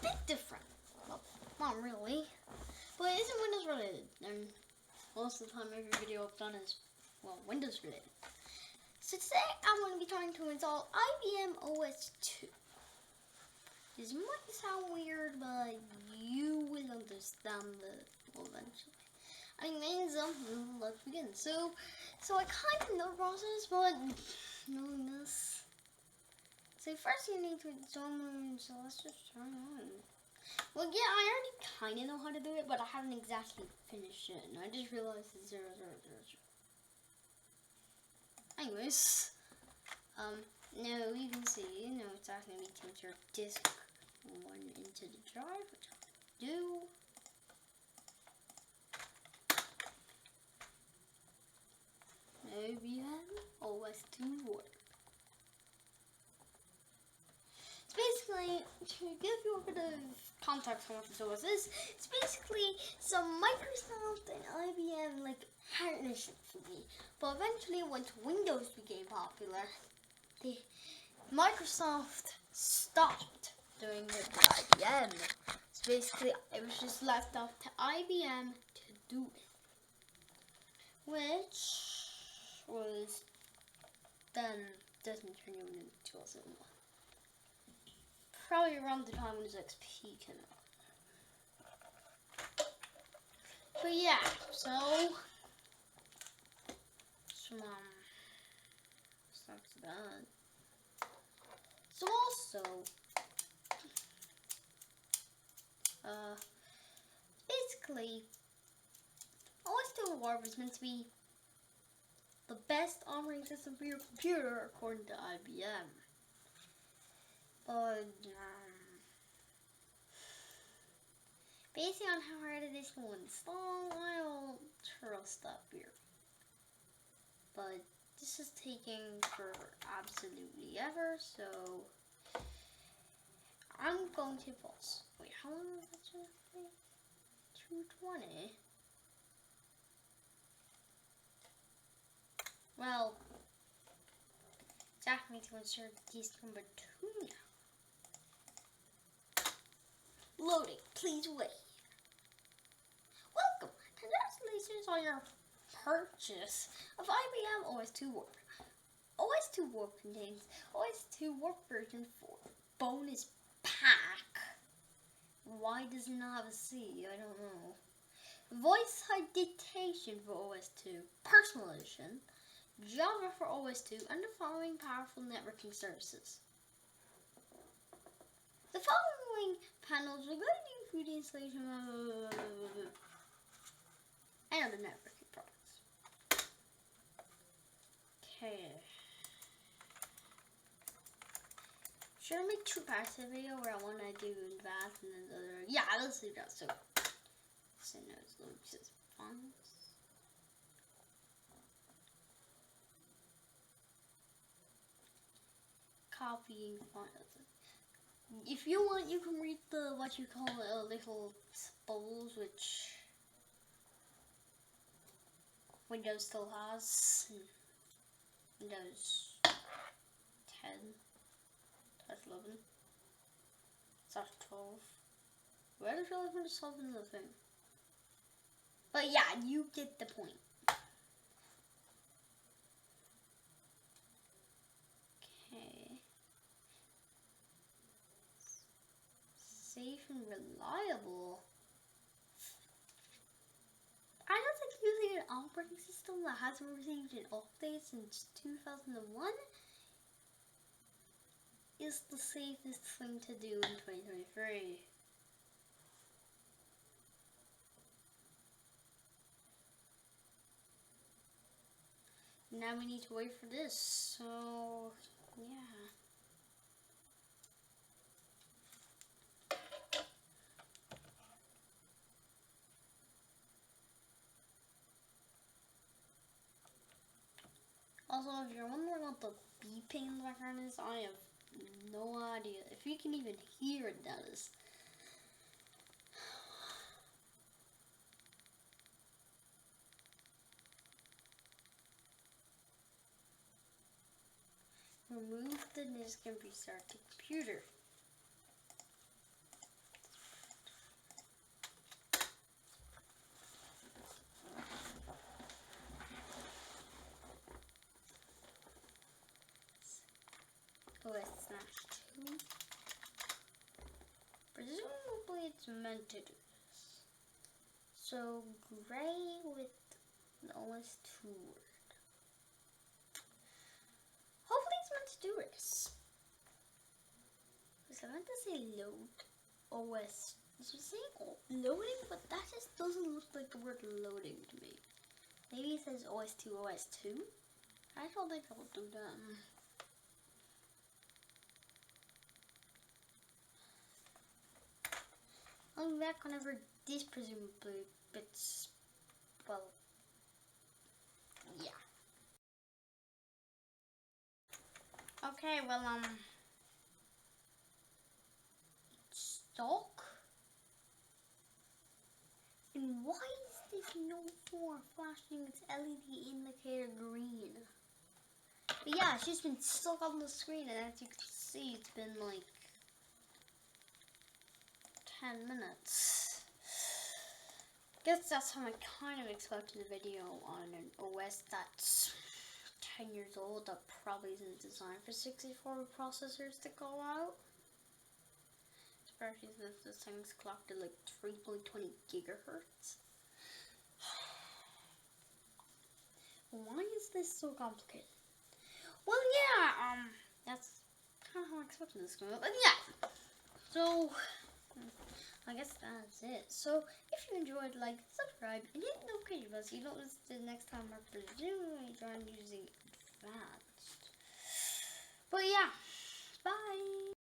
bit different. Well, not really, but it isn't Windows related. And most of the time, every video I've done is, well, Windows related. So today, I'm going to be trying to install IBM OS 2. This might sound weird, but you will understand it eventually. Anyways, let's begin. So I kind of know the process, but knowing this. So first you need to download, so let's just turn on. Well, yeah, I already kind of know how to do it, but I haven't exactly finished it, and I just realized it's 0000. Anyways, now you can see, now it's asking me to insert disk 1 into the drive, which I do. IBM OS 2 work. It's basically, to give you a bit of context on what this OS is, it's basically some Microsoft and IBM like partnership for me. But eventually, once Windows became popular, Microsoft stopped doing it with IBM. So basically, it was just left up to IBM to do it, which was then doesn't turn you into 2001. Probably around the time Windows XP came out. But yeah, so starts that. So also, basically, OS 2 Warp is meant to be the best operating system for your computer according to IBM. But based on how hard it is to install, I don't trust that theory. But this is taking for absolutely ever, so I'm going to pause. Wait, how long is that supposed to be? 220? Well, it's asking me to insert disk number 2 now. Loading, please wait. Welcome, congratulations on your purchase of IBM OS 2 Warp. OS 2 Warp contains OS 2 Warp version 4 bonus pack. Why does it not have a C? I don't know. Voice high dictation for OS 2, personal edition, Java for OS 2, and the following powerful networking services. The following panels will guide you through the installation of and other networking products. Okay. Should I make 2 parts of the video where I want to do advanced and then the other? Yeah, let's do that. So no, it's just fonts. Copying font. If you want, you can read the what you call little bubbles, which Windows still has. Windows 10, that's 11, that's 12. Where does Windows 12 in the thing? But yeah, you get the point. Safe and reliable. I don't think using an operating system that hasn't received an update since 2001 is the safest thing to do in 2023. Now we need to wait for this, so yeah. Also, if you're wondering what the beeping in the background is, I have no idea. If you can even hear it, that is. Remove the disk and restart the computer. -2. Presumably it's meant to do this. So gray with the OS2 word. Hopefully it's meant to do this. Because I meant to say load OS. It's saying loading, but that just doesn't look like the word loading to me. Maybe it says OS2, OS2. I don't think I will do that. I'll be back whenever this presumably bits, well, yeah. Okay, well, it's stock. And why is this no more flashing its LED indicator green? But yeah, it's just been stuck on the screen, and as you can see, it's been like 10 minutes. Guess that's how I kind of expected a video on an OS that's 10 years old that probably isn't designed for 64-bit processors to go out. Especially since this thing's clocked at like 3.20 gigahertz. Why is this so complicated? Well, yeah, that's kind of how I expected this to go. But yeah, so I guess that's it. So if you enjoyed, like, subscribe, and hit the notification bell so you don't miss the next time I presumably try using advanced. But yeah, bye.